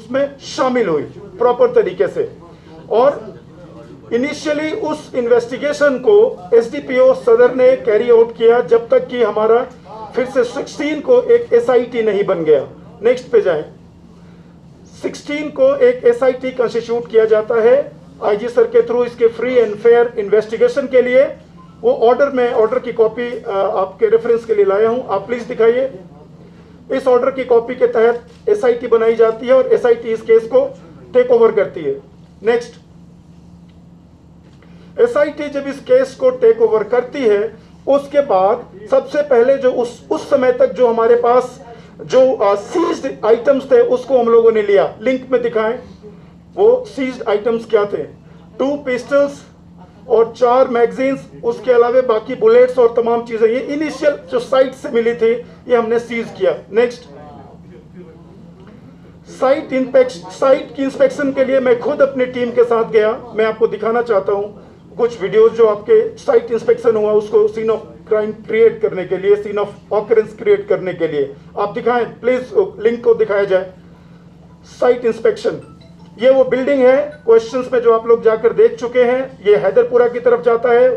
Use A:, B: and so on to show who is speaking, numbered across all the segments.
A: उसमें शामिल हुई प्रॉपर तरीके से। और इनिशियली उस इन्वेस्टिगेशन को एसडीपीओ सदर ने कैरी आउट किया जब तक कि हमारा फिर से 16 को एक एसआईटी नहीं बन गया। नेक्स्ट पे जाएं। 16 को एक एसआईटी कंस्टिट्यूट किया जाता है आईजी सर के थ्रू इसके फ्री एंड फेयर इन्वेस्टिगेशन के लिए। वो ऑर्डर की कॉपी आपके रेफरेंस के लिए लाया हूं, आप प्लीज दिखाइए। इस ऑर्डर की कॉपी के तहत एसआईटी बनाई जाती है और एसआईटी इस केस को टेक ओवर करती है। नेक्स्ट, एसआईटी जब इस केस को टेक ओवर करती है उसके बाद सबसे पहले जो उस समय तक जो हमारे पास जो सीज्ड आइटम्स थे उसको हम लोगों ने लिया। लिंक में दिखाएं वो सीज्ड आइटम्स क्या थे। 2 पिस्टल्स और 4 मैगजीन्स, उसके अलावा बाकी बुलेट्स और तमाम चीजें ये इनिशियल जो साइट से मिली थी ये हमने सीज किया। नेक्स्ट, साइट की इंस्पेक्शन के लिए मैं खुद अपनी टीम के साथ गया। मैं आपको दिखाना चाहता हूं कुछ वीडियोस जो आपके साइट इंस्पेक्शन हुआ उसको सीन ऑफ क्राइम क्रिएट करने के लिए, सीन ऑफ ऑकरेंस क्रिएट करने के लिए। आप दिखाएं प्लीज, लिंक को दिखाया जाए। साइट इंस्पेक्शन, ये वो बिल्डिंग है क्वेश्चंस में जो आप लोग जाकर देख चुके हैं। ये हैदरपुरा की तरफ जाता है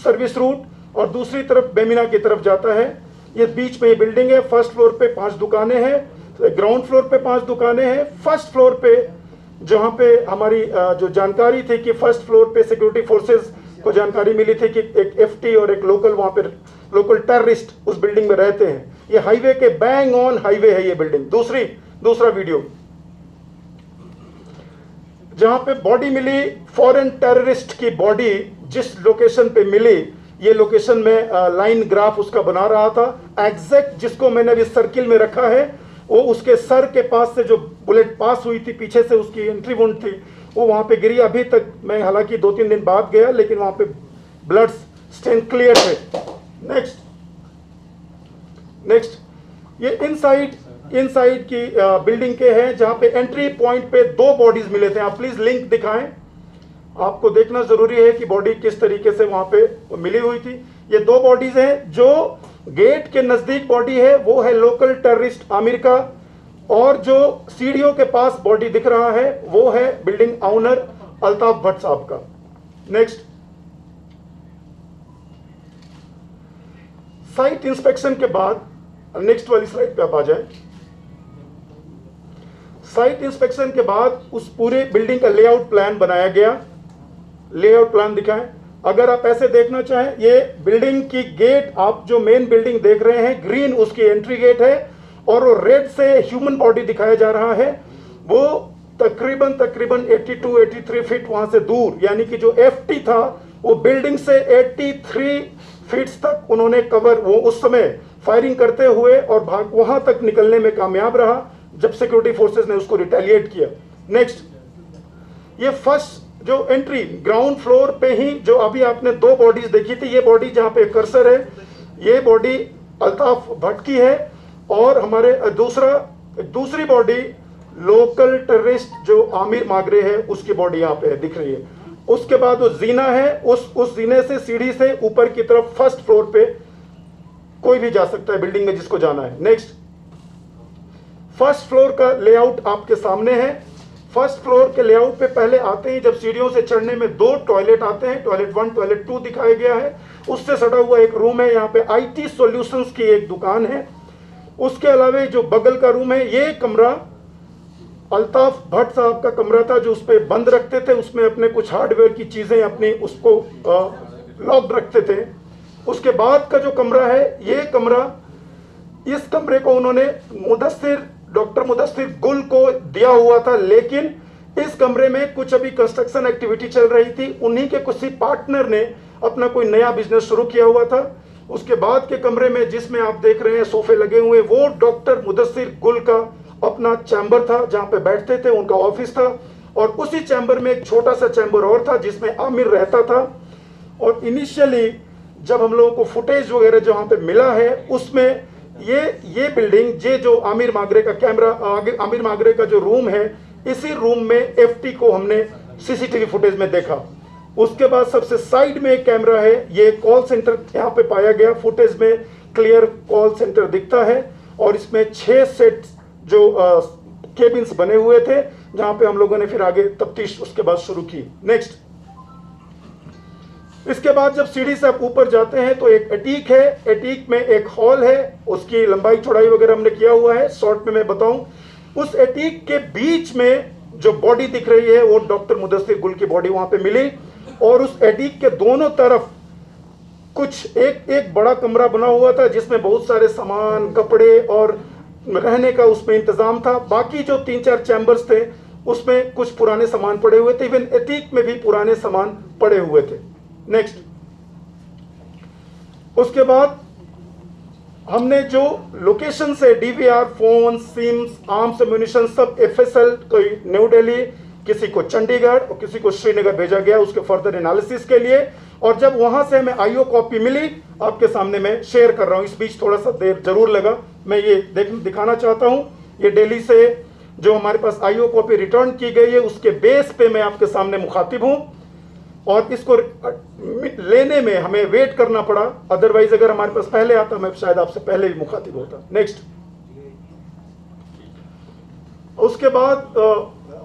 A: सर्विस रूट और दूसरी तरफ बेमिना की तरफ जाता है। ये बीच में ये बिल्डिंग है। फर्स्ट फ्लोर पे 5 दुकानें हैं, ग्राउंड फ्लोर पे 5 दुकानें हैं। फर्स्ट फ्लोर पे जहां पे हमारी जो जानकारी थी कि फर्स्ट फ्लोर पे सिक्योरिटी फोर्सेस को जानकारी मिली थी कि एक एफटी और एक लोकल वहां पे लोकल टेररिस्ट उस बिल्डिंग में रहते हैं। ये हाईवे के बैंग ऑन हाईवे है ये बिल्डिंग। दूसरा वीडियो जहां पे बॉडी मिली, फॉरेन टेररिस्ट की बॉडी जिस लोकेशन पे मिली, ये लोकेशन में लाइन ग्राफ उसका बना रहा था। एग्जैक्ट जिसको मैंने अभी सर्किल में रखा है वो उसके सर के पास से जो बुलेट पास हुई थी, पीछे से उसकी एंट्री वुंड थी, वो वहां पे गिरी। अभी तक मैं हालांकि 2-3 दिन बाद गया लेकिन वहां पे ब्लड स्टेन क्लियर है। नेक्स्ट, ये इनसाइड की बिल्डिंग के हैं जहां पे एंट्री पॉइंट पे 2 बॉडीज मिले थे। आप प्लीज लिंक दिखाएं, आपको देखना जरूरी है कि बॉडी किस तरीके से वहां पे मिली हुई थी। ये 2 बॉडीज हैं। जो गेट के नजदीक बॉडी है वो है लोकल टेररिस्ट आमिर का, और जो सीढ़ियों के पास बॉडी दिख रहा है वो है बिल्डिंग ऑनर अल्ताफ भट्ट साहब का। नेक्स्ट, साइट इंस्पेक्शन के बाद नेक्स्ट वाली स्लाइड पे आप आ जाए। साइट इंस्पेक्शन के बाद उस पूरे बिल्डिंग का लेआउट प्लान बनाया गया। लेआउट प्लान दिखाएं। अगर आप ऐसे देखना चाहें, ये बिल्डिंग की गेट आप जो मेन बिल्डिंग देख रहे हैं, ग्रीन उसकी एंट्री गेट है और वो रेड से ह्यूमन बॉडी दिखाया जा रहा है। वो तकरीबन 82-83 फीट वहां से दूर, यानी कि जो एफटी था वो बिल्डिंग से 83 फीट तक उन्होंने कवर, वो उस समय फायरिंग करते हुए और वहां तक निकलने में कामयाब रहा जब सिक्योरिटी फोर्सेस ने उसको रिटेलिएट किया। नेक्स्ट, ये फर्स्ट जो एंट्री ग्राउंड फ्लोर पे ही जो अभी आपने 2 बॉडीज देखी थी, ये बॉडी जहां पे कर्सर है ये बॉडी अल्ताफ भट्ट की है और हमारे दूसरी बॉडी लोकल टेररिस्ट जो आमिर मागरे है उसकी बॉडी यहाँ पे दिख रही है। उसके बाद वो जीना है, उस जीने से सीढ़ी से ऊपर की तरफ फर्स्ट फ्लोर पे कोई भी जा सकता है बिल्डिंग में जिसको जाना है। नेक्स्ट, फर्स्ट फ्लोर का लेआउट आपके सामने है। फर्स्ट फ्लोर के लेआउट पे पहले आते ही जब सीढ़ियों से चढ़ने में 2 टॉयलेट आते हैं, टॉयलेट 1 टॉयलेट 2 दिखाया गया है। उससे सटा हुआ एक रूम है, यहाँ पे आईटी सॉल्यूशंस की एक दुकान है। उसके अलावा जो बगल का रूम है ये कमरा अल्ताफ भट्ट साहब का कमरा था जो उस पर बंद रखते थे, उसमें अपने कुछ हार्डवेयर की चीजें अपनी उसको लॉक रखते थे। उसके बाद का जो कमरा है ये कमरा, इस कमरे को उन्होंने डॉक्टर मुदस्सिर गुल को दिया हुआ था, लेकिन इस कमरे में कुछ अभी कंस्ट्रक्शन एक्टिविटी चल रही थी। उन्हीं के किसी पार्टनर ने अपना कोई नया बिजनेस शुरू किया हुआ था। उसके बाद के कमरे में जिसमें आप देख रहे हैं सोफे लगे हुए, वो डॉक्टर मुदस्सिर गुल का अपना चैम्बर था जहां पे बैठते थे, उनका ऑफिस था। और उसी चैम्बर में एक छोटा सा चैम्बर और था जिसमें आमिर रहता था। और इनिशियली जब हम लोगों को फुटेज वगैरह जहां पे मिला है उसमें ये बिल्डिंग, ये जो आमिर मागरे का कैमरा, आमिर मागरे का जो रूम है, इसी रूम में एफटी को हमने सीसीटीवी फुटेज में देखा। उसके बाद सबसे साइड में एक कैमरा है, ये कॉल सेंटर यहाँ पे पाया गया। फुटेज में क्लियर कॉल सेंटर दिखता है और इसमें 6 सेट जो केबिन्स बने हुए थे, जहां पे हम लोगों ने फिर आगे तफ्तीश उसके बाद शुरू की। नेक्स्ट, इसके बाद जब सीढ़ी से आप ऊपर जाते हैं तो एक एटीक है, एटीक में एक हॉल है, उसकी लंबाई चौड़ाई वगैरह हमने किया हुआ है, शॉर्ट में मैं बताऊं। उस एटीक के बीच में जो बॉडी दिख रही है वो डॉक्टर मुदस्सिर गुल की बॉडी वहां पे मिली, और उस एटीक के दोनों तरफ कुछ एक बड़ा कमरा बना हुआ था जिसमें बहुत सारे सामान, कपड़े और रहने का उसमें इंतजाम था। बाकी जो 3-4 चैम्बर्स थे उसमें कुछ पुराने सामान पड़े हुए थे, इवन एटीक में भी पुराने सामान पड़े हुए थे। नेक्स्ट, उसके बाद हमने जो लोकेशन से DVR, phone, SIMs, arms, ammunition सब एफएसएल, कोई न्यू दिल्ली, किसी को चंडीगढ़ और किसी को श्रीनगर भेजा गया उसके फर्दर एनालिसिस के लिए। और जब वहां से हमें आईओ कॉपी मिली, आपके सामने मैं शेयर कर रहा हूं। इस बीच थोड़ा सा देर जरूर लगा, मैं ये दिखाना चाहता हूं। ये दिल्ली से जो हमारे पास आईओ कॉपी रिटर्न की गई है उसके बेस पे मैं आपके सामने मुखातिब हूं, और इसको लेने में हमें वेट करना पड़ा, अदरवाइज अगर हमारे पास पहले आता मैं शायद आपसे पहले भी मुखातिब होता। नेक्स्ट, उसके बाद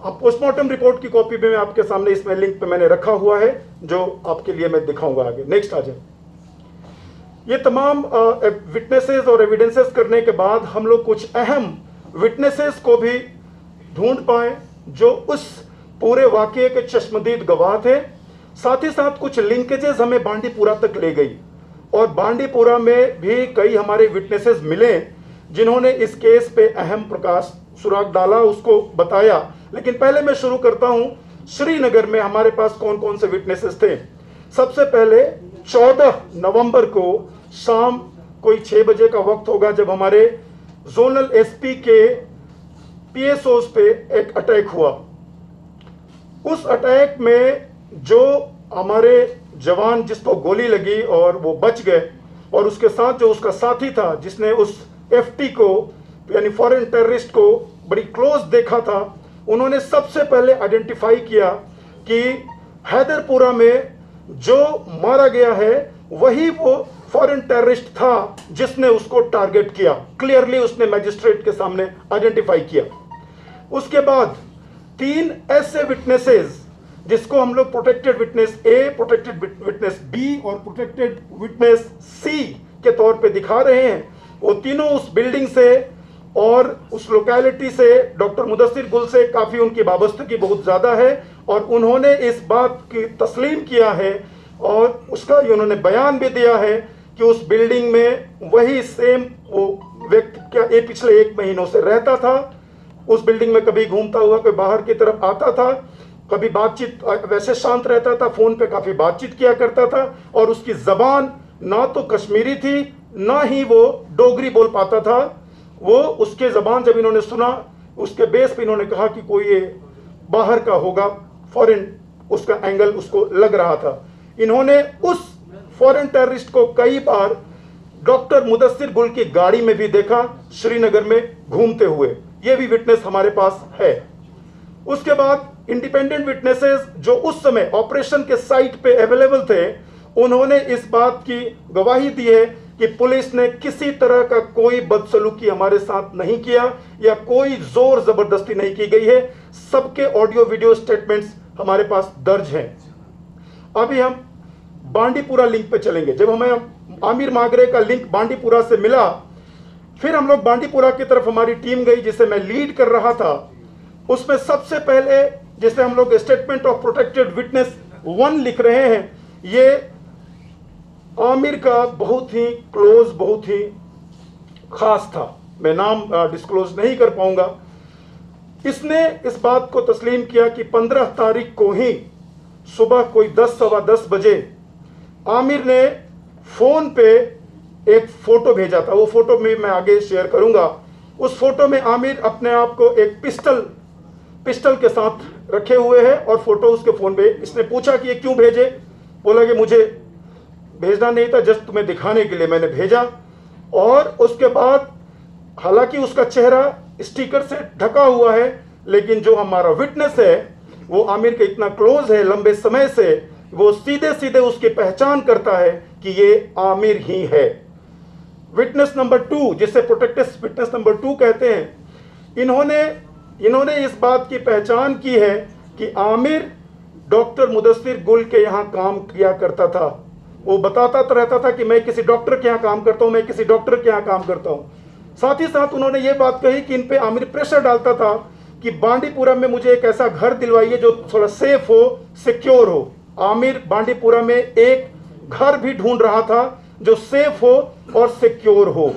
A: पोस्टमार्टम रिपोर्ट की कॉपी भी मैं आपके सामने इसमें लिंक पे मैंने रखा हुआ है, जो आपके लिए मैं दिखाऊंगा आगे। नेक्स्ट आ जाए। ये तमाम विटनेसेस और एविडेंसेस करने के बाद हम लोग कुछ अहम विटनेसेस को भी ढूंढ पाए जो उस पूरे वाकये के चश्मदीद गवाह थे। साथ ही साथ कुछ लिंकेजेस हमें बांडीपुरा तक ले गई, और बांडीपुरा में भी कई हमारे विटनेसेस मिले जिन्होंने इस केस पे अहम प्रकाश सुराग डाला, उसको बताया। लेकिन पहले मैं शुरू करता हूं, श्रीनगर में हमारे पास कौन कौन से विटनेसेस थे। सबसे पहले 14 नवंबर को शाम कोई 6 बजे का वक्त होगा जब हमारे जोनल एसपी के पीएसओस पे एक अटैक हुआ। उस अटैक में जो हमारे जवान जिसको गोली लगी और वो बच गए, और उसके साथ जो उसका साथी था जिसने उस एफटी को यानी फॉरेन टेररिस्ट को बड़ी क्लोज देखा था, उन्होंने सबसे पहले आइडेंटिफाई किया कि हैदरपुरा में जो मारा गया है वही वो फॉरेन टेररिस्ट था जिसने उसको टारगेट किया। क्लियरली उसने मैजिस्ट्रेट के सामने आइडेंटिफाई किया। उसके बाद 3 ऐसे विटनेसेस जिसको हम लोग प्रोटेक्टेड विटनेस ए, प्रोटेक्टेड विटनेस बी और प्रोटेक्टेड विटनेस सी के तौर पे दिखा रहे हैं, वो तीनों उस बिल्डिंग से और उस लोकेलिटी से डॉक्टर मुदस्सिर गुल से काफ़ी उनकी वाबस्तगी बहुत ज़्यादा है, और उन्होंने इस बात की तस्लीम किया है और उसका उन्होंने बयान भी दिया है कि उस बिल्डिंग में वही सेम वो व्यक्ति क्या पिछले 1 महीनों से रहता था। उस बिल्डिंग में कभी घूमता हुआ कोई बाहर की तरफ आता था, कभी बातचीत, वैसे शांत रहता था, फोन पे काफी बातचीत किया करता था, और उसकी जबान ना तो कश्मीरी थी ना ही वो डोगरी बोल पाता था। वो उसके जबान जब इन्होंने सुना उसके बेस पे इन्होंने कहा कि कोई ये बाहर का होगा, फॉरेन उसका एंगल उसको लग रहा था। इन्होंने उस फॉरेन टेररिस्ट को कई बार डॉक्टर मुदस्सिर गुल की गाड़ी में भी देखा श्रीनगर में घूमते हुए, ये भी विटनेस हमारे पास है। उसके बाद इंडिपेंडेंट विटनेसेस जो उस समय ऑपरेशन के साइट पे अवेलेबल थे, उन्होंने इस बात की गवाही दी है कि पुलिस ने किसी तरह का कोई बदसलूकी हमारे साथ नहीं किया या कोई जोर जबरदस्ती नहीं की गई है। सबके ऑडियो वीडियो स्टेटमेंट्स हमारे पास दर्ज हैं। अभी हम बांडीपुरा लिंक पे चलेंगे। जब हमें आमिर मागरे का लिंक बांडीपुरा से मिला, फिर हम लोग बांडीपुरा की तरफ हमारी टीम गई जिसे मैं लीड कर रहा था। उसमें सबसे पहले जिसे हम लोग स्टेटमेंट ऑफ प्रोटेक्टेड विटनेस 1 लिख रहे हैं, ये आमिर का बहुत ही क्लोज, बहुत ही खास था। मैं नाम डिस्क्लोज नहीं कर पाऊंगा। इसने इस बात को तस्लीम किया कि 15 तारीख को ही सुबह कोई 10 सवा 10 बजे आमिर ने फोन पे एक फोटो भेजा था। वो फोटो में मैं आगे शेयर करूंगा। उस फोटो में आमिर अपने आप को एक पिस्टल के साथ रखे हुए है, और फोटो उसके फोन पे। इसने पूछा कि ये क्यों भेजे, बोला कि मुझे भेजना नहीं था, जस्ट तुम्हें दिखाने के लिए मैंने भेजा। और उसके बाद हालांकि उसका चेहरा स्टिकर से ढका हुआ है, लेकिन जो हमारा विटनेस है वो आमिर के इतना क्लोज है लंबे समय से, वो सीधे सीधे उसकी पहचान करता है कि ये आमिर ही है। विटनेस नंबर 2, जिसे प्रोटेक्टेड विटनेस नंबर 2 कहते हैं, इन्होंने इन्होंने इस बात की पहचान की है कि आमिर डॉक्टर मुदस्सिर गुल के यहाँ काम किया करता था। वो बताता तो रहता था कि मैं किसी डॉक्टर के यहाँ काम करता हूँ, मैं किसी डॉक्टर के यहाँ काम करता हूँ। साथ ही साथ उन्होंने ये बात कही कि इन पे आमिर प्रेशर डालता था कि बांडीपुरा में मुझे एक ऐसा घर दिलवाइए जो थोड़ा सेफ हो, सिक्योर हो। आमिर बांडीपुरा में एक घर भी ढूंढ रहा था जो सेफ हो और सिक्योर हो।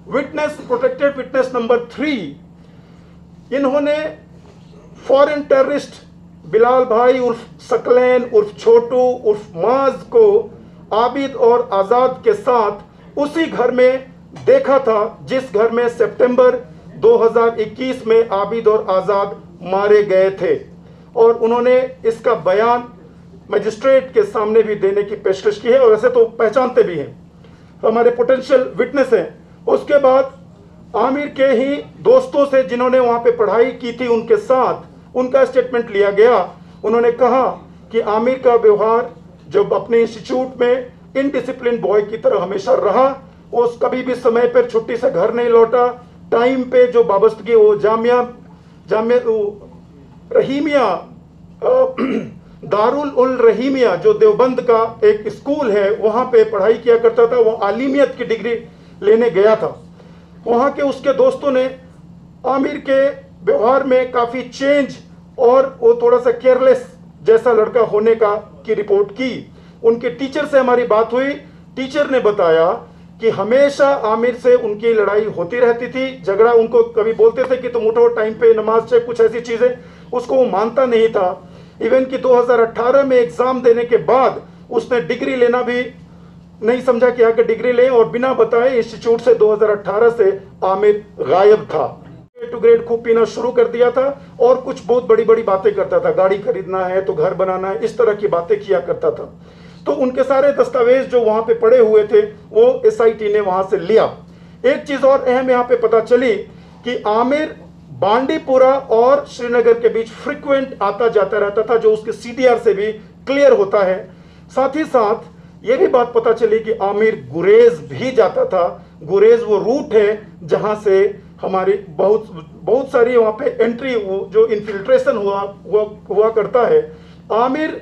A: विटनेस, प्रोटेक्टेड विटनेस नंबर 3, इन्होंने फॉरेन टेररिस्ट बिलाल भाई उर्फ सकलैन उर्फ छोटू उर्फ माज को आबिद और आज़ाद के साथ उसी घर में देखा था जिस घर में सितंबर 2021 में आबिद और आज़ाद मारे गए थे, और उन्होंने इसका बयान मजिस्ट्रेट के सामने भी देने की पेशकश की है, और ऐसे तो पहचानते भी हैं, तो हमारे पोटेंशियल विटनेस हैं। उसके बाद आमिर के ही दोस्तों से जिन्होंने वहाँ पे पढ़ाई की थी उनके साथ उनका स्टेटमेंट लिया गया। उन्होंने कहा कि आमिर का व्यवहार जब अपने इंस्टीट्यूट में इनडिसिप्लिन बॉय की तरह हमेशा रहा, वो कभी भी समय पर छुट्टी से घर नहीं लौटा, टाइम पे जो वाबस्तगी वो जामिया रहीमिया दारुल उल रहीमिया जो देवबंद का एक स्कूल है वहाँ पे पढ़ाई किया करता था, वो आलिमियत की डिग्री लेने गया था। वहाँ के उसके दोस्तों ने आमिर के व्यवहार में काफ़ी चेंज और वो थोड़ा सा केयरलेस जैसा लड़का होने की रिपोर्ट की। उनके टीचर से हमारी बात हुई, टीचर ने बताया कि हमेशा आमिर से उनकी लड़ाई होती रहती थी, झगड़ा। उनको कभी बोलते थे कि तुम उठो टाइम पे, नमाज से, कुछ ऐसी चीज़ें, उसको वो मानता नहीं था। इवन कि 2018 में एग्ज़ाम देने के बाद उसने डिग्री लेना भी नहीं समझा कि आके डिग्री ले, और बिना बताए इंस्टीट्यूट से 2018 से आमिर गायब था। टू ग्रेड खूब पीना शुरू कर दिया था और कुछ बहुत बड़ी बड़ी बातें करता था, गाड़ी खरीदना है तो घर बनाना है, इस तरह की बातें किया करता था। तो उनके सारे दस्तावेज जो वहाँ पे पड़े हुए थे वो SIT ने वहाँ से लिया। एक चीज़ और अहम यहाँ पे पता चली कि आमिर बांडीपुरा और श्रीनगर के बीच फ्रिक्वेंट आता जाता रहता था, जो उसके CDR से भी क्लियर होता है। साथ ही साथ ये भी बात पता चली कि आमिर गुरेज भी जाता था। गुरेज वो रूट है जहाँ से हमारी बहुत सारी वहाँ पे एंट्री जो इन्फिल्ट्रेशन हुआ करता है। आमिर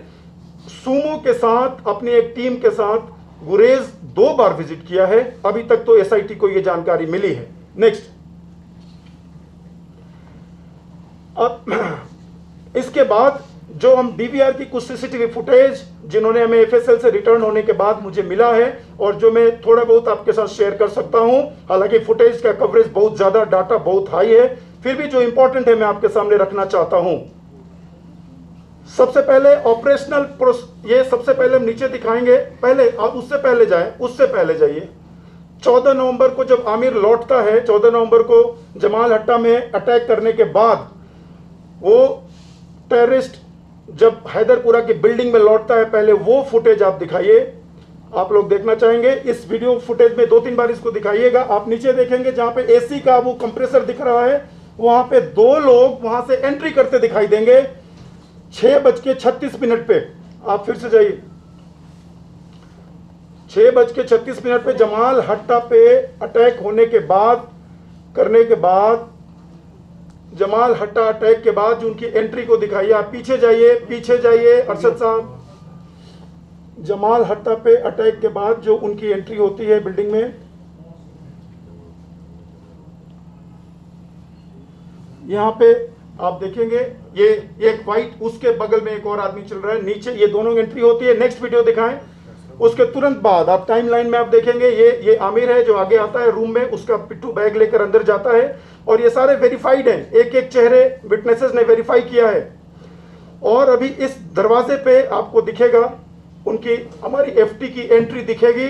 A: सूमो के साथ अपनी एक टीम के साथ गुरेज 2 बार विजिट किया है। अभी तक तो SIT को ये जानकारी मिली है। नेक्स्ट, अब इसके बाद जो हम DVR की कुछ CCTV फुटेज जिन्होंने हमें FSL से रिटर्न होने के बाद मुझे मिला है और जो मैं थोड़ा बहुत आपके साथ शेयर कर सकता हूं, हालांकि फुटेज का कवरेज बहुत ज़्यादा, डाटा बहुत हाई है, फिर भी जो इंपॉर्टेंट है मैं आपके सामने रखना चाहता हूं। सबसे पहले ऑपरेशनल, ये सबसे पहले हम नीचे दिखाएंगे, पहले आप उससे पहले जाइए। 14 नवंबर को जब आमिर लौटता है, 14 नवंबर को जमाल हट्टा में अटैक करने के बाद वो टेररिस्ट जब हैदरपुरा की बिल्डिंग में लौटता है, पहले वो फुटेज आप दिखाइए। आप लोग देखना चाहेंगे इस वीडियो फुटेज में 2-3 बार इसको दिखाइएगा। आप नीचे देखेंगे जहां पे AC का वो कंप्रेसर दिख रहा है, वहां पे 2 लोग वहां से एंट्री करते दिखाई देंगे 6:36 पे। आप फिर से जाइए, 6:36 पे जमाल हट्टा पे अटैक होने के बाद, जमाल हट्टा अटैक के बाद जो उनकी एंट्री को दिखाइए। आप पीछे जाइए अरशद साहब। जमाल हट्टा पे अटैक के बाद जो उनकी एंट्री होती है बिल्डिंग में, यहां पे आप देखेंगे ये एक वाइट, उसके बगल में एक और आदमी चल रहा है, नीचे ये दोनों एंट्री होती है। नेक्स्ट वीडियो दिखाएं। उसके तुरंत बाद आप टाइमलाइन में आप देखेंगे ये आमिर है जो आगे आता है रूम में, उसका पिट्ठू बैग लेकर अंदर जाता है, और ये सारे वेरीफाइड हैं, एक एक चेहरे विटनेसेस ने वेरीफाई किया है। और अभी इस दरवाजे पे आपको दिखेगा उनकी, हमारी FT की एंट्री दिखेगी।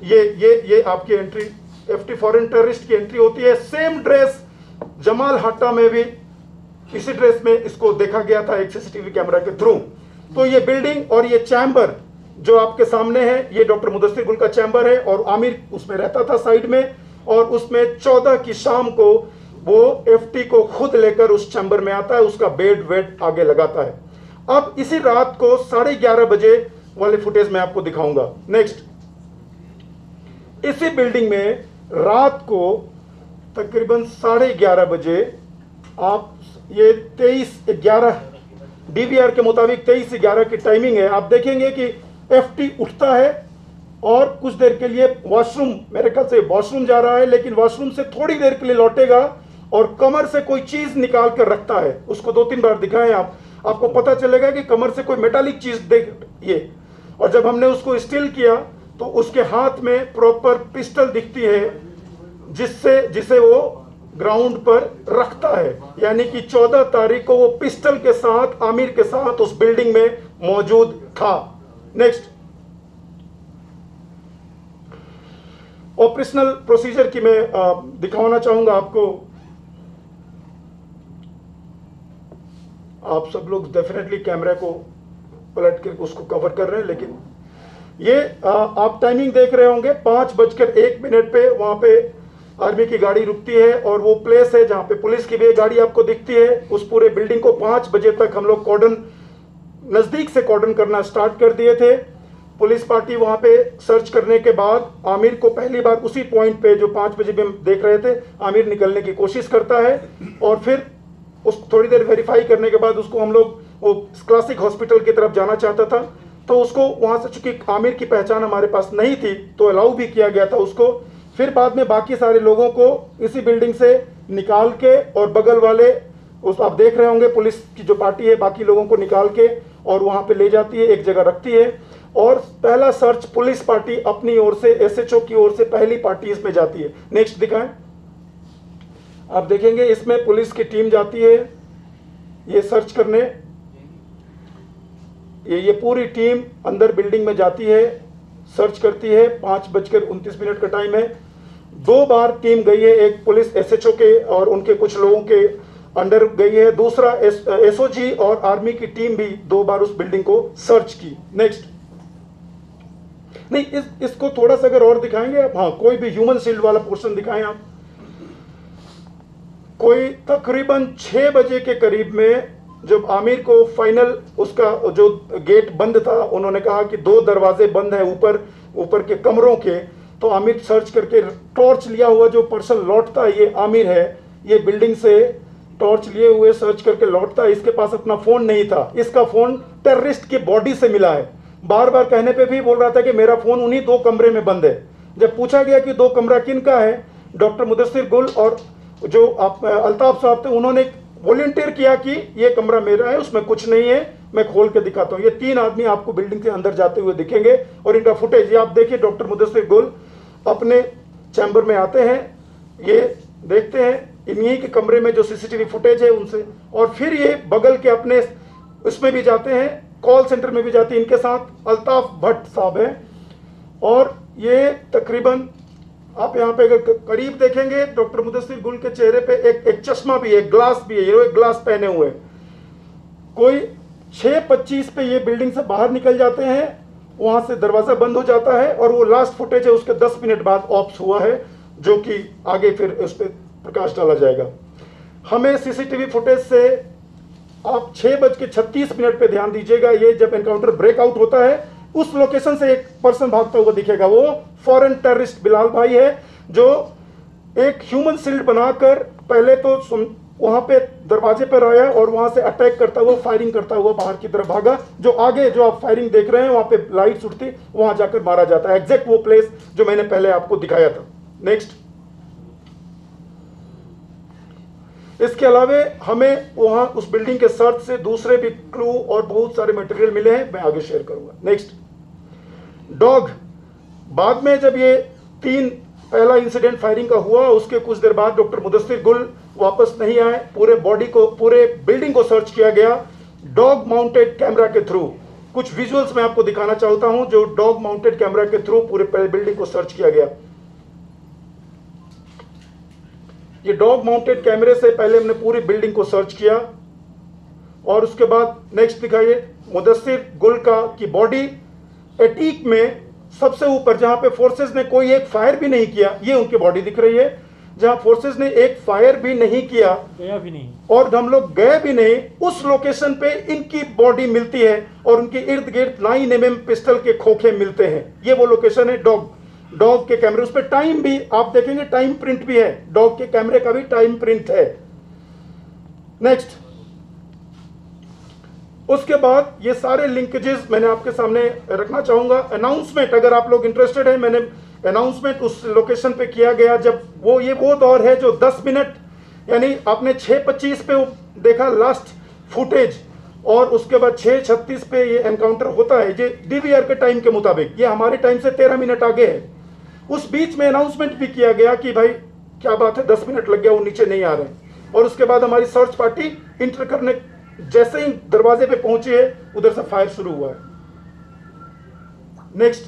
A: ये आपकी एंट्री FT फॉरेन टेररिस्ट की एंट्री होती है। सेम ड्रेस जमाल हट्टा में भी इसी ड्रेस में इसको देखा गया था एक CCTV कैमरा के थ्रू। तो ये बिल्डिंग और ये चैम्बर जो आपके सामने है, ये डॉक्टर मुदस्सिर गुल का चैम्बर है, और आमिर उसमें रहता था साइड में, और उसमें 14 की शाम को वो FT को खुद लेकर उस चैम्बर में आता है, उसका बेड आगे लगाता है। अब इसी रात को 11:30 बजे वाले फुटेज मैं आपको दिखाऊंगा। नेक्स्ट, इसी बिल्डिंग में रात को तकरीबन 11:30 बजे आप ये 23:11 DVR के मुताबिक 23:11 की टाइमिंग है। आप देखेंगे कि FT उठता है और कुछ देर के लिए वॉशरूम, मेरे ख्याल से वॉशरूम जा रहा है, लेकिन वॉशरूम से थोड़ी देर के लिए लौटेगा और कमर से कोई चीज निकाल कर रखता है। उसको 2-3 बार दिखाएं आप, आपको पता चलेगा कि कमर से कोई मेटालिक चीज देख ये। और जब हमने उसको स्टिल किया तो उसके हाथ में प्रॉपर पिस्टल दिखती है, जिसे वो ग्राउंड पर रखता है। यानी कि 14 तारीख को वो पिस्टल के साथ, आमिर के साथ उस बिल्डिंग में मौजूद था। नेक्स्ट, ऑपरेशनल प्रोसीजर की मैं दिखाना चाहूंगा आपको। आप सब लोग डेफिनेटली कैमरे को पलट के उसको कवर कर रहे हैं, लेकिन ये आप टाइमिंग देख रहे होंगे 5:01 पे वहां पे आर्मी की गाड़ी रुकती है और वो प्लेस है जहां पे पुलिस की भी गाड़ी आपको दिखती है। उस पूरे बिल्डिंग को 5 बजे तक हम लोग कॉर्डन, नजदीक से कॉर्डन करना स्टार्ट कर दिए थे। पुलिस पार्टी वहां पे सर्च करने के बाद आमिर को पहली बार उसी पॉइंट पे जो 5 बजे भी हम देख रहे थे, आमिर निकलने की कोशिश करता है और फिर उस थोड़ी देर वेरीफाई करने के बाद उसको हम लोग वो क्लासिक हॉस्पिटल की तरफ जाना चाहता था, तो उसको वहां से, चूंकि आमिर की पहचान हमारे पास नहीं थी, तो अलाउ भी किया गया था उसको। फिर बाद में बाकी सारे लोगों को इसी बिल्डिंग से निकाल के और बगल वाले उस, आप देख रहे होंगे पुलिस की जो पार्टी है, बाकी लोगों को निकाल के और वहां पे ले जाती है, एक जगह रखती है। और पहला सर्च पुलिस पार्टी अपनी ओर से, SHO की ओर से पहली पार्टी इसमें जाती है। नेक्स्ट दिखाएं, आप देखेंगे इसमें पुलिस की टीम जाती है ये सर्च करने। ये पूरी टीम अंदर बिल्डिंग में जाती है, सर्च करती है। 5:29 का टाइम है। 2 बार टीम गई है, एक पुलिस SHO के और उनके कुछ लोगों के अंडर गई है, दूसरा SOG और आर्मी की टीम भी 2 बार उस बिल्डिंग को सर्च की। नेक्स्ट, नहीं इसको थोड़ा सा अगर और दिखाएंगे आप, हाँ कोई भी ह्यूमन शील्ड वाला पोर्शन दिखाएं आप। कोई तकरीबन 6 बजे के करीब में जब आमिर को फाइनल, उसका जो गेट बंद था, उन्होंने कहा कि 2 दरवाजे बंद हैं ऊपर के कमरों के, तो आमिर सर्च करके टॉर्च लिया हुआ जो पर्सन लौटता है, ये आमिर है। ये बिल्डिंग से टॉर्च लिए हुए सर्च करके लौटता है। इसके पास अपना फोन नहीं था, इसका फोन टेररिस्ट की बॉडी से मिला है। बार बार कहने पे भी बोल रहा था कि मेरा फोन उन्हीं 2 कमरे में बंद है। जब पूछा गया कि 2 कमरा किन का है, डॉक्टर मुदस्सिर गुल और जो अल्ताफ साहब थे, उन्होंने वॉलंटियर किया कि ये कमरा मेरा है, उसमें कुछ नहीं है, मैं खोल के दिखाता हूँ। ये 3 आदमी आपको बिल्डिंग के अंदर जाते हुए दिखेंगे और इनका फुटेज ये आप देखिए। डॉक्टर मुदस्सिर गुल अपने चैम्बर में आते हैं, ये देखते हैं इन्हीं के कमरे में जो CCTV फुटेज है उनसे, और फिर ये बगल के अपने उसमें भी जाते हैं, कॉल सेंटर में भी जाते हैं। इनके साथ अल्ताफ भट्ट साहब हैं और ये तकरीबन, आप यहाँ पे अगर करीब देखेंगे डॉक्टर मुदस्सिर गुल के चेहरे पे एक चश्मा भी है, ग्लास भी है, ये एक ग्लास पहने हुए हैं। कोई 6:25 पे ये बिल्डिंग से बाहर निकल जाते हैं, वहां से दरवाजा बंद हो जाता है और वो लास्ट फुटेज है उसके 10 मिनट बाद ऑप्स हुआ है, जो कि आगे फिर उस पर प्रकाश डाला जाएगा। हमें CCTV फुटेज से आप 6:36 पे ध्यान दीजिएगा। ये जब एनकाउंटर ब्रेकआउट होता है, उस लोकेशन से एक पर्सन भागता हुआ दिखेगा, वो फॉरेन टेररिस्ट बिलाल भाई है, जो एक ह्यूमन शील्ड बनाकर पहले तो वहां पे दरवाजे पर आया और वहां से अटैक करता हुआ, फायरिंग करता हुआ बाहर की तरफ भागा। जो आगे जो आप फायरिंग देख रहे हैं, वहां पे लाइट्स उठती, वहां जाकर मारा जाता है। एग्जैक्ट वो प्लेस जो मैंने पहले आपको दिखाया था। नेक्स्ट, इसके अलावा हमें वहां उस बिल्डिंग के सर्च से दूसरे भी क्लू और बहुत सारे मटेरियल मिले हैं, मैं आगे शेयर करूंगा। Next, dog. बाद में जब ये पहला इंसिडेंट फायरिंग का हुआ, उसके कुछ देर बाद डॉक्टर मुदस्सिर गुल वापस नहीं आए। पूरे बिल्डिंग को सर्च किया गया डॉग माउंटेड कैमरा के थ्रू। कुछ विजुअल्स मैं आपको दिखाना चाहता हूं, जो डॉग माउंटेड कैमरा के थ्रू पूरे बिल्डिंग को सर्च किया गया। ये डॉग माउंटेड कैमरे से पहले हमने पूरी बिल्डिंग को सर्च किया और उसके बाद नेक्स्ट दिखाइए, मुदस्सिर गुल का की बॉडी एटीक में सबसे ऊपर, जहां पे फोर्सेस ने कोई एक फायर भी नहीं किया, ये उनकी बॉडी दिख रही है, जहां फोर्सेस ने एक फायर भी नहीं किया,
B: गया भी नहीं,
A: और हम लोग गए भी नहीं, उस लोकेशन पे इनकी बॉडी मिलती है और उनके इर्द गिर्द 9mm पिस्टल के खोखे मिलते हैं। ये वो लोकेशन है डॉग के कैमरे। उस पर टाइम भी आप देखेंगे, टाइम प्रिंट भी है, डॉग के कैमरे का भी टाइम प्रिंट है। नेक्स्ट, उसके बाद ये सारे लिंकेजेस मैंने आपके सामने रखना चाहूंगा। अनाउंसमेंट, अगर आप लोग इंटरेस्टेड हैं, मैंने अनाउंसमेंट उस लोकेशन पे किया गया जब वो दौर है जो 10 मिनट, यानी आपने 6:25 पे देखा लास्ट फुटेज, और उसके बाद 6:36 पे ये एनकाउंटर होता है। ये डीवीआर के टाइम के मुताबिक, ये हमारे टाइम से 13 मिनट आगे है। उस बीच में अनाउंसमेंट भी किया गया कि भाई क्या बात है, 10 मिनट लग गया, वो नीचे नहीं आ रहे। और उसके बाद हमारी सर्च पार्टी इंटर करने जैसे ही दरवाजे पे पहुंची है, उधर से फायर शुरू हुआ है। नेक्स्ट,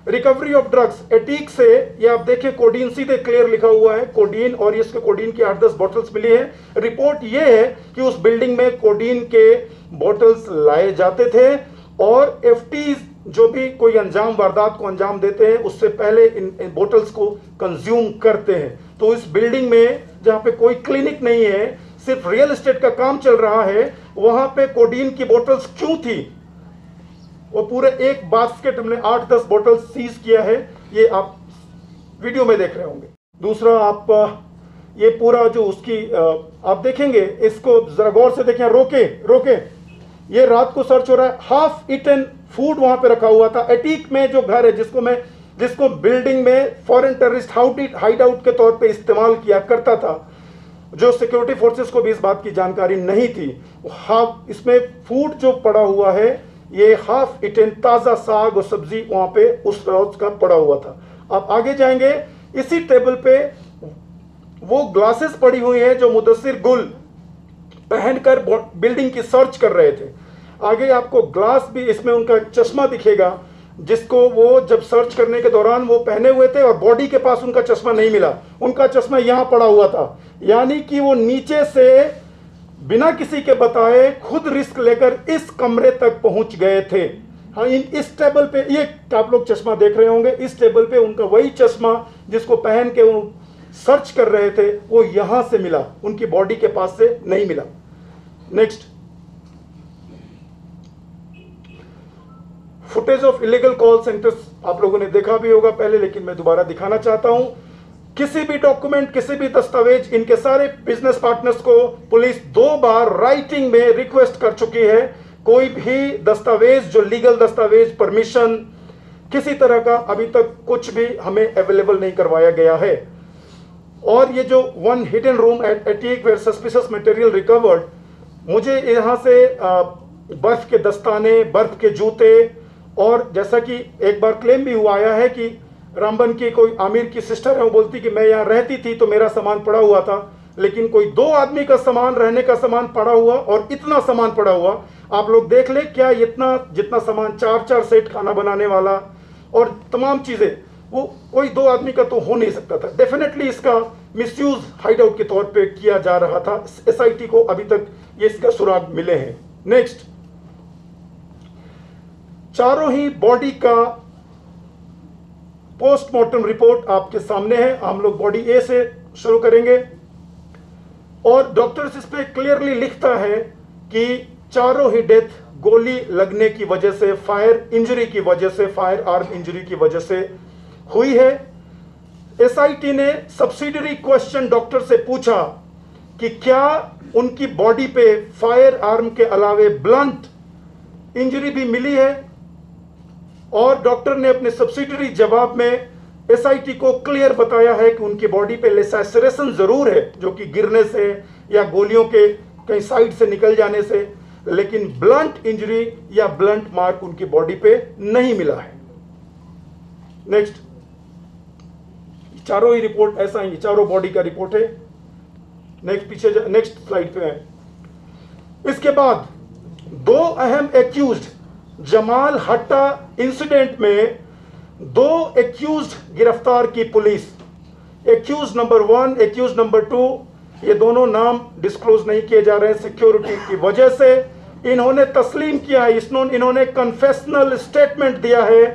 A: रिकवरी ऑफ ड्रग्स एटीक से, ये आप देखें कोडीन सीधे क्लियर लिखा हुआ है, कोडीन, और इसके कोडीन की 8-10 बॉटल्स मिली है। रिपोर्ट ये है कि उस बिल्डिंग में कोडीन के बॉटल्स लाए जाते थे, और एफटीज जो भी कोई अंजाम वारदात को अंजाम देते हैं उससे पहले इन बोतल्स को कंज्यूम करते हैं। तो इस बिल्डिंग में जहां पे कोई क्लिनिक नहीं है, सिर्फ रियल एस्टेट का काम चल रहा है, वहां पे कोडीन की बोतल्स क्यों थी? वो पूरे एक बास्केट हमने 8-10 बोतल सीज किया है, ये आप वीडियो में देख रहे होंगे। दूसरा, आप ये पूरा जो उसकी आप देखेंगे, इसको जरा गौर से देखें, रोके, ये रात को सर्च हो रहा है। हाफ ईटन फूड वहां पे रखा हुआ था। एटीक में जो घर है जिसको बिल्डिंग में फॉरेन टेररिस्ट हाइड आउट के तौर पे इस्तेमाल किया करता था, जो सिक्योरिटी फोर्सेस को भी इस बात की जानकारी नहीं थी, इसमें फूड जो पड़ा हुआ है, ये हाफ ईटन ताजा साग और सब्जी वहां पे उस रोज का पड़ा हुआ था। आप आगे जाएंगे, इसी टेबल पे वो ग्लासेस पड़ी हुई है जो मुदस्सिर गुल पहनकर बिल्डिंग की सर्च कर रहे थे। आगे आपको ग्लास भी, इसमें उनका चश्मा दिखेगा, जिसको वो जब सर्च करने के दौरान वो पहने हुए थे, और बॉडी के पास उनका चश्मा नहीं मिला, उनका चश्मा यहां पड़ा हुआ था। यानी कि वो नीचे से बिना किसी के बताए खुद रिस्क लेकर इस कमरे तक पहुंच गए थे। हाँ, इस टेबल पे ये आप लोग चश्मा देख रहे होंगे, इस टेबल पे उनका वही चश्मा जिसको पहन के वो सर्च कर रहे थे, वो यहां से मिला, उनकी बॉडी के पास से नहीं मिला। Next, footage of illegal call centres आप लोगों ने देखा भी होगा पहले, लेकिन मैं दोबारा दिखाना चाहता हूं। किसी भी डॉक्यूमेंट, किसी भी दस्तावेज, इनके सारे बिजनेस पार्टनर्स को पुलिस 2 बार राइटिंग में रिक्वेस्ट कर चुकी है। कोई भी दस्तावेज, जो लीगल दस्तावेज, परमिशन, किसी तरह का अभी तक कुछ भी हमें अवेलेबल नहीं करवाया गया है। और ये जो one hidden room at attic where suspicious material recovered, मुझे यहां से बर्फ के दस्ताने, बर्फ के जूते, और जैसा कि एक बार क्लेम भी हुआ आया है कि रामबन की कोई आमिर की सिस्टर है, वो बोलती कि मैं यहाँ रहती थी तो मेरा सामान पड़ा हुआ था, लेकिन कोई 2 आदमी का सामान, रहने का सामान पड़ा हुआ, और इतना सामान पड़ा हुआ, आप लोग देख ले, क्या इतना जितना सामान 4-4 सेट खाना बनाने वाला और तमाम चीजें, वो कोई 2 आदमी का तो हो नहीं सकता था। डेफिनेटली इसका मिसयूज हाइड आउट के तौर पे किया जा रहा था। एसआईटी को अभी तक ये इसका सुराग मिले हैं। नेक्स्ट, चारों ही बॉडी का पोस्टमार्टम रिपोर्ट आपके सामने है। हम लोग बॉडी ए से शुरू करेंगे, और डॉक्टर्स इस पे क्लियरली लिखता है कि चारों ही डेथ गोली लगने की वजह से, फायर इंजरी की वजह से, फायर आर्म इंजरी की वजह से हुई है। एसआईटी ने सब्सिडियरी क्वेश्चन डॉक्टर से पूछा कि क्या उनकी बॉडी पे फायर आर्म के अलावे ब्लंट इंजरी भी मिली है, और डॉक्टर ने अपने सब्सिडियरी जवाब में एसआईटी को क्लियर बताया है कि उनकी बॉडी पे लेसेरेशन जरूर है, जो कि गिरने से या गोलियों के कहीं साइड से निकल जाने से, लेकिन ब्लंट इंजरी या ब्लंट मार्क उनकी बॉडी पे नहीं मिला है। नेक्स्ट, चारों ही रिपोर्ट ऐसा ही, चारों बॉडी का रिपोर्ट है। नेक्स्ट स्लाइड पे है। इसके बाद 2 अहम एक्यूज्ड, जमाल हट्टा इंसिडेंट में 2 एक्यूज्ड गिरफ्तार की पुलिस। एक्यूज नंबर 1, एक्यूज नंबर 2, ये दोनों नाम डिस्क्लोज नहीं किए जा रहे हैं सिक्योरिटी की वजह से। इन्होंने तस्लीम किया है, इन्होंने कन्फेशनल स्टेटमेंट दिया है।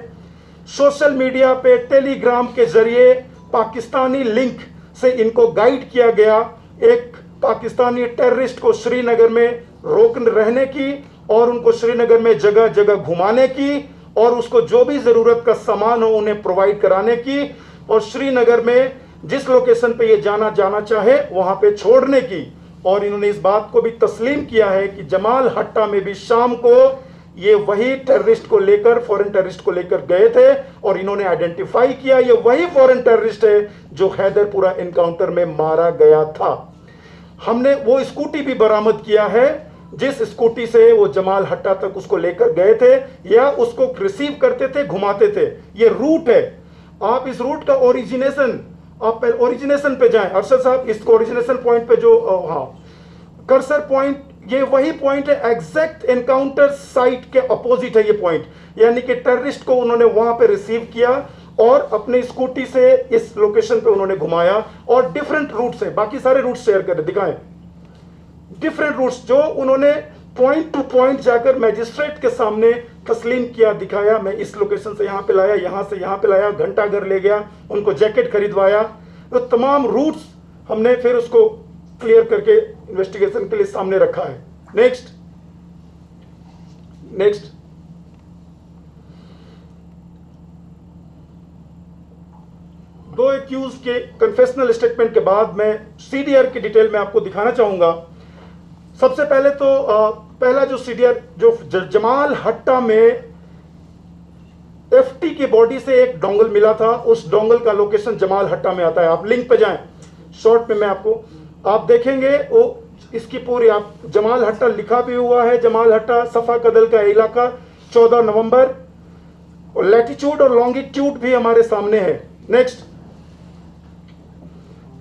A: सोशल मीडिया पे, टेलीग्राम के जरिए पाकिस्तानी लिंक से इनको गाइड किया गया, एक पाकिस्तानी टेररिस्ट को श्रीनगर में रहने की, और उनको श्रीनगर में जगह जगह घुमाने की, और उसको जो भी जरूरत का सामान हो उन्हें प्रोवाइड कराने की, और श्रीनगर में जिस लोकेशन पे ये जाना चाहे वहां पे छोड़ने की। और इन्होंने इस बात को भी तस्लीम किया है कि जमाल हट्टा में भी शाम को ये वही टेररिस्ट को लेकर, फॉरेन टेररिस्ट को लेकर गए थे और इन्होंने आइडेंटिफाई किया ये वही फॉरेन टेररिस्ट है जो हैदरपुरा एनकाउंटर में मारा गया था। हमने वो स्कूटी भी बरामद किया है जिस स्कूटी से वो जमाल हट्टा तक उसको लेकर गए थे या उसको रिसीव करते थे, घुमाते थे। ये रूट है। आप इस रूट का ओरिजिनेशन, आप ओरिजिनेशन पे जाएं। अरशद साहब इस ओरिजिनेशन पॉइंट पे जो कर्सर पॉइंट, ये वही पॉइंट है, एग्जैक्ट एनकाउंटर साइट के अपोजिट है ये पॉइंट। यानी कि टेररिस्ट को उन्होंने वहां पे रिसीव किया और अपनी स्कूटी से इस लोकेशन पे उन्होंने घुमाया और डिफरेंट रूट से, बाकी सारे रूट शेयर कर दिखाएं, डिफरेंट रूट्स जो उन्होंने पॉइंट टू पॉइंट जाकर मैजिस्ट्रेट के सामने तस्लीम किया, दिखाया। मैं इस लोकेशन से यहां पे लाया, यहां से यहां पे लाया, घंटा घर ले गया, उनको जैकेट खरीदवाया। तो तमाम रूट्स हमने फिर उसको क्लियर करके इन्वेस्टिगेशन के लिए सामने रखा है। नेक्स्ट दो एक्यूज के कन्फेशनल स्टेटमेंट के बाद मैं सीडीआर की डिटेल में आपको दिखाना चाहूंगा। सबसे पहले तो पहला जो सीडीआर जो जमाल हट्टा में एफटी की बॉडी से एक डोंगल मिला था, उस डोंगल का लोकेशन जमाल हट्टा में आता है। आप लिंक पे जाएं, शॉर्ट में मैं आपको, आप देखेंगे वो इसकी पूरी, आप जमाल हट्टा लिखा भी हुआ है, जमाल हट्टा सफा कदल का इलाका 14 नवंबर, और लैटिट्यूड और लॉन्गिट्यूड भी हमारे सामने है। नेक्स्ट,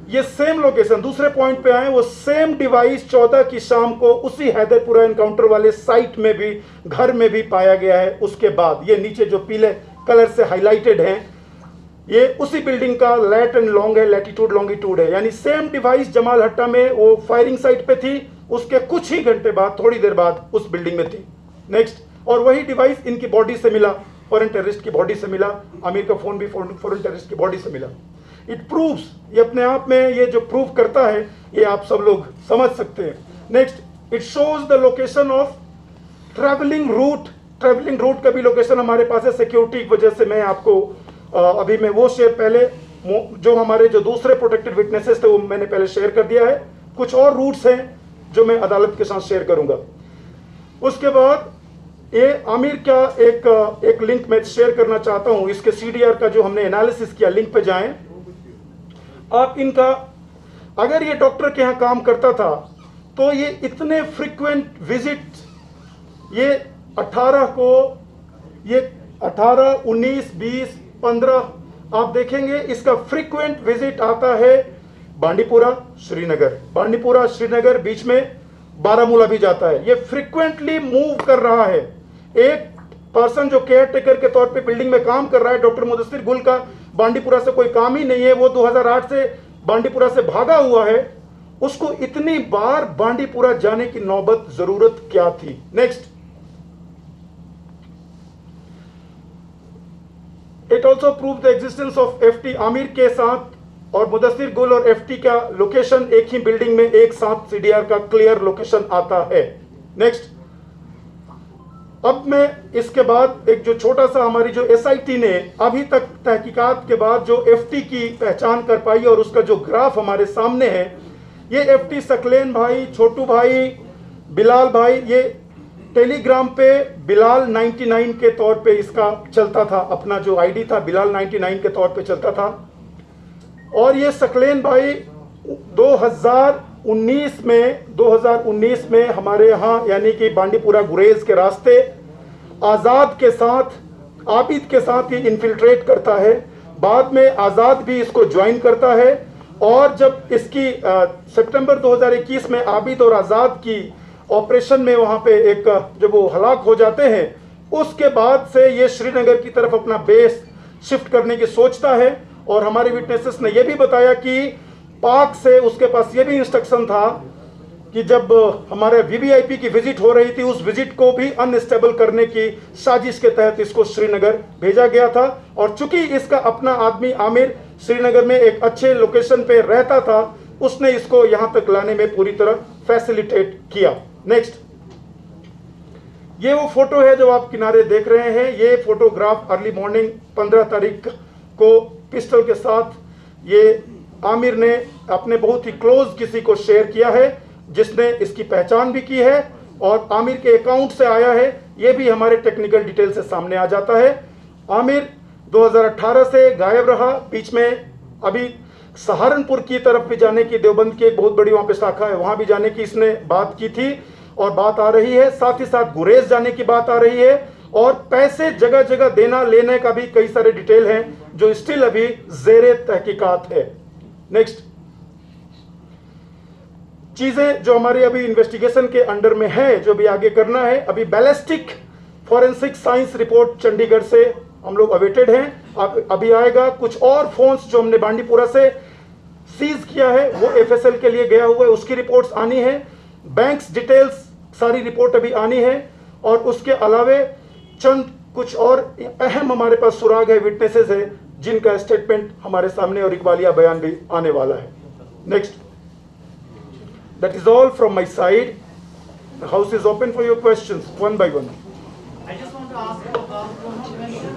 A: ये सेम लोकेशन, दूसरे पॉइंट पे आए, वो सेम डिवाइस 14 की शाम को उसी हैदरपुरा एनकाउंटर वाले साइट में भी, घर में भी पाया गया है। उसके बाद ये नीचे जो पीले कलर से हाईलाइटेड हैं, ये उसी बिल्डिंग का लैट एंड लॉन्ग है, लैटिट्यूड लॉन्गिट्यूड है, यानी सेम डिवाइस जमाल हट्टा में वो फायरिंग साइट पे थी, उसके कुछ ही घंटे बाद, थोड़ी देर बाद उस बिल्डिंग में थी। नेक्स्ट, और वही डिवाइस इनकी बॉडी से मिला, फॉरेन टेररिस्ट की बॉडी से मिला, आमिर का फोन भी फॉरेन टेररिस्ट की बॉडी से मिला। इट प्रूव्स, ये अपने आप में ये जो प्रूव करता है, ये आप सब लोग समझ सकते हैं। Next, it shows the location of travelling route. Travelling route का भी लोकेशन हमारे पास है, सिक्योरिटी की वजह से मैं आपको अभी मैं वो शेयर पहले, जो हमारे जो दूसरे प्रोटेक्टेड विटनेसेस थे वो मैंने पहले शेयर कर दिया है। कुछ और रूट्स हैं जो मैं अदालत के साथ शेयर करूंगा। उसके बाद ये आमिर का एक लिंक मैं शेयर करना चाहता हूं, इसके सीडीआर का जो हमने एनालिसिस किया, लिंक पे जाएं आप। इनका, अगर ये डॉक्टर के यहाँ काम करता था तो ये इतने फ्रीक्वेंट विजिट, ये 18 को, ये 18, 19, 20, 15 आप देखेंगे इसका फ्रीक्वेंट विजिट आता है बांडीपुरा श्रीनगर, बांडीपुरा श्रीनगर, बीच में बारामूला भी जाता है। ये फ्रीक्वेंटली मूव कर रहा है। एक पर्सन जो केयर टेकर के तौर पे बिल्डिंग में काम कर रहा है, डॉक्टर मुदस्सिर गुल का बांडीपुरा से कोई काम ही नहीं है, वो 2008 से बांडीपुरा से भागा हुआ है, उसको इतनी बार बांडीपुरा जाने की नौबत जरूरत क्या थी। Next, it also prove the existence of FT. Aamir के साथ और मुदस्सिर गुल और एफटी का लोकेशन एक ही बिल्डिंग में एक साथ सीडीआर का क्लियर लोकेशन आता है। नेक्स्ट, अब मैं इसके बाद एक जो छोटा सा हमारी जो एसआईटी ने अभी तक तहकीकात के बाद जो एफटी की पहचान कर पाई और उसका जो ग्राफ हमारे सामने है, ये एफटी सकलेन भाई, छोटू भाई, बिलाल भाई, ये टेलीग्राम पे बिलाल 99 के तौर पे इसका चलता था, अपना जो आईडी था बिलाल 99 के तौर पे चलता था। और ये सकलेन भाई 2019 में हमारे यहाँ यानी कि बांडीपुरा गुरेज के रास्ते आज़ाद के साथ, आबिद के साथ ही इन्फिल्ट्रेट करता है। बाद में आज़ाद भी इसको ज्वाइन करता है और जब इसकी सितंबर 2021 में आबिद और आज़ाद की ऑपरेशन में वहाँ पे एक जब वो हलाक हो जाते हैं, उसके बाद से ये श्रीनगर की तरफ अपना बेस शिफ्ट करने की सोचता है। और हमारे विटनेसेस ने यह भी बताया कि पाक से उसके पास ये भी इंस्ट्रक्शन था कि जब हमारे वीवीआईपी की विजिट हो रही थी, उस विजिट को भी अनस्टेबल करने की साजिश के तहत इसको श्रीनगर भेजा गया था। और चूंकि इसका अपना आदमी आमिर श्रीनगर में एक अच्छे लोकेशन पे रहता था, उसने इसको यहां तक लाने में पूरी तरह फैसिलिटेट किया। नेक्स्ट, ये वो फोटो है जो आप किनारे देख रहे हैं। ये फोटोग्राफ अर्ली मॉर्निंग 15 तारीख को पिस्टल के साथ ये आमिर ने अपने बहुत ही क्लोज किसी को शेयर किया है, जिसने इसकी पहचान भी की है और आमिर के अकाउंट से आया है, ये भी हमारे टेक्निकल डिटेल से सामने आ जाता है। आमिर 2018 से गायब रहा, बीच में अभी सहारनपुर की तरफ भी जाने की, देवबंद की एक बहुत बड़ी वहां पे शाखा है, वहां भी जाने की इसने बात की थी और बात आ रही है। साथ ही साथ गुरेज जाने की बात आ रही है और पैसे जगह जगह देना लेने का भी कई सारे डिटेल हैं जो स्टिल अभी ज़ेरे तहकीकात है। नेक्स्ट चीजें जो हमारी अभी इन्वेस्टिगेशन के अंडर में है, जो भी आगे करना है, अभी ballistic forensic science report Chandigarh से हम लोग अवेटेड हैं, अभी आएगा। कुछ और फोन्स जो हमने बांडीपुरा से सीज किया है वो एफएसएल के लिए गया हुआ है, उसकी रिपोर्ट्स आनी है। बैंक्स डिटेल्स सारी रिपोर्ट अभी आनी है और उसके अलावे चंद कुछ और अहम हमारे पास सुराग है, विटनेसेस है, जिनका स्टेटमेंट हमारे सामने और इकबालिया बयान भी आने वाला है। Next, that is all from my side. The house is open for your questions one by one.
B: I just want to ask you about